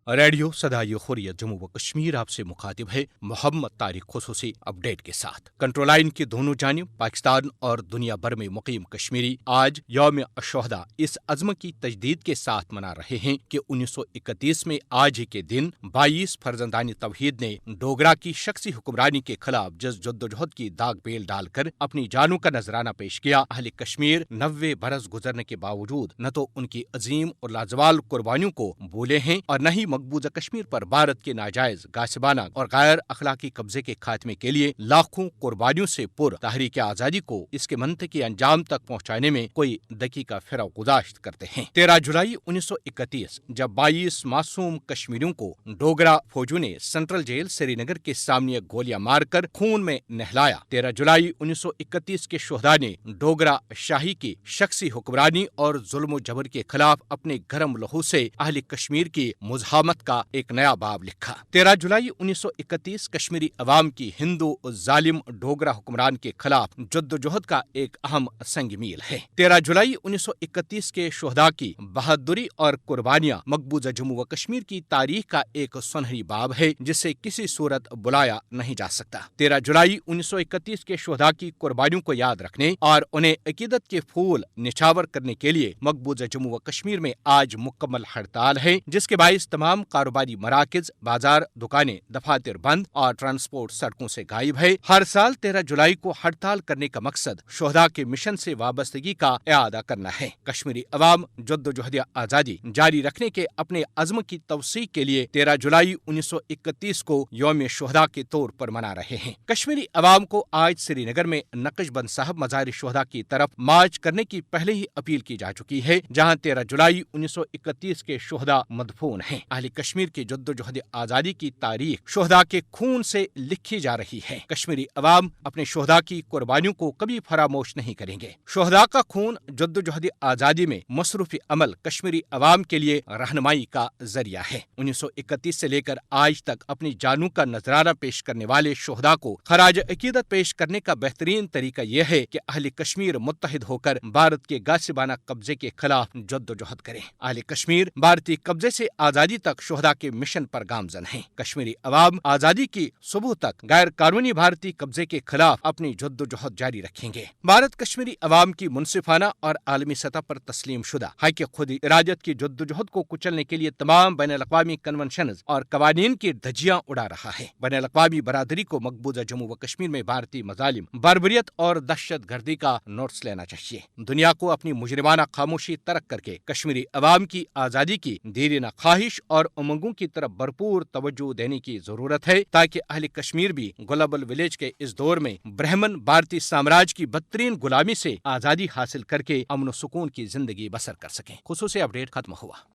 Radio صدائے حریت جموں و کشمیر آپ سے مخاطب ہے محمد طارق خصوصی اپڈیٹ کے ساتھ۔ کنٹرول لائن کی دونوں جانب پاکستان اور دنیا بھر میں مقیم کشمیری آج یوم الشہداء اس عزم کی تجدید کے ساتھ منا رہے ہیں کہ 1931 میں آج ہی کے دن 22 فرزندان توحید نے ڈوگرا کی شخصی حکمرانی کے خلاف جدوجہد کی داغ بیل ڈال کر اپنی جانوں کا نذرانہ پیش کیا۔ اہل کشمیر 90 برس گزرنے کے باوجود نہ تو ان کی عظیم اور لازوال قربانیوں کو بھولے ہیں اور نہ ہی مقبوضہ کشمیر پر بھارت کے ناجائز غاصبانہ اور غیر اخلاقی قبضے کے خاتمے کے لیے لاکھوں قربانیوں سے پر تحریک آزادی کو اس کے منطقی انجام تک پہنچانے میں کوئی دقیقہ فرق گزاشت کرتے ہیں۔ 13 جولائی 1931 جب 22 معصوم کشمیریوں کو ڈوگرا فوجیوں نے سینٹرل جیل سری نگر کے سامنے گولیاں مار کر خون میں نہلایا۔ 13 جولائی 1931 کے شہداء نے ڈوگرا شاہی کی شخصی حکمرانی اور ظلم و جبر کے خلاف اپنے گرم لہو سے اہل کشمیر کی مزاحمت کا ایک نیا باب لکھا۔ 13 جولائی 1931 کشمیری عوام کی ہندو ظالم ڈوگرا حکمران کے خلاف جدوجہد کا ایک اہم سنگ میل ہے۔ 13 جولائی 1931 کے شہداء کی بہادری اور قربانیاں مقبوضہ جموں و کشمیر کی تاریخ کا ایک سنہری باب ہے جسے کسی صورت بلایا نہیں جا سکتا۔ 13 جولائی 1931 کے شہداء کی قربانیوں کو یاد رکھنے اور انہیں عقیدت کے پھول نچھاور کرنے کے لیے مقبوضہ جموں و کشمیر میں آج مکمل ہڑتال ہے، جس کے باعث تمام کاروباری مراکز، بازار، دکانیں، دفاتر بند اور ٹرانسپورٹ سڑکوں سے غائب ہے۔ ہر سال 13 جولائی کو ہڑتال کرنے کا مقصد شہداء کے مشن سے وابستگی کا اعادہ کرنا ہے۔ کشمیری عوام جدوجہد آزادی جاری رکھنے کے اپنے عزم کی توثیق کے لیے 13 جولائی 1931 کو یوم شہداء کے طور پر منا رہے ہیں۔ کشمیری عوام کو آج سری نگر میں نقش بند صاحب مزار شہداء کی طرف مارچ کرنے کی پہلے ہی اپیل کی جا چکی ہے، جہاں 13 جولائی 1931 کے شہداء مدفون ہیں۔ اہل کشمیر کی جدوجہد آزادی کی تاریخ شہداء کے خون سے لکھی جا رہی ہے۔ کشمیری عوام اپنے شہداء کی قربانیوں کو کبھی فراموش نہیں کریں گے۔ شہداء کا خون جدوجہد آزادی میں مصروف عمل کشمیری عوام کے لیے رہنمائی کا ذریعہ ہے۔ 1931 سے لے کر آج تک اپنی جانوں کا نذرانہ پیش کرنے والے شہداء کو خراج عقیدت پیش کرنے کا بہترین طریقہ یہ ہے کہ اہل کشمیر متحد ہو کر بھارت کے غاصبانہ قبضے کے خلاف جدوجہد کریں۔ اہل کشمیر بھارتی قبضے سے آزادی تک شہداء کے مشن پر گامزن ہیں۔ کشمیری عوام آزادی کی صبح تک غیر قانونی بھارتی قبضے کے خلاف اپنی جدوجہد جاری رکھیں گے۔ بھارت کشمیری عوام کی منصفانہ اور عالمی سطح پر تسلیم شدہ حق خود ارادت کی جدوجہد کو کچلنے کے لیے تمام بین الاقوامی کنونشنز اور قوانین کی دھجیاں اڑا رہا ہے۔ بین الاقوامی برادری کو مقبوضہ جموں و کشمیر میں بھارتی مظالم، بربریت اور دہشت گردی کا نوٹس لینا چاہیے۔ دنیا کو اپنی مجرمانہ خاموشی ترک کر کے کشمیری عوام کی آزادی کی دیرینہ خواہش اور امنگوں کی طرف بھرپور توجہ دینے کی ضرورت ہے، تاکہ اہل کشمیر بھی گلوبل ولیج کے اس دور میں برہمن بھارتی سامراج کی بدترین غلامی سے آزادی حاصل کر کے امن و سکون کی زندگی بسر کر سکیں۔ خصوصی اپڈیٹ ختم ہوا۔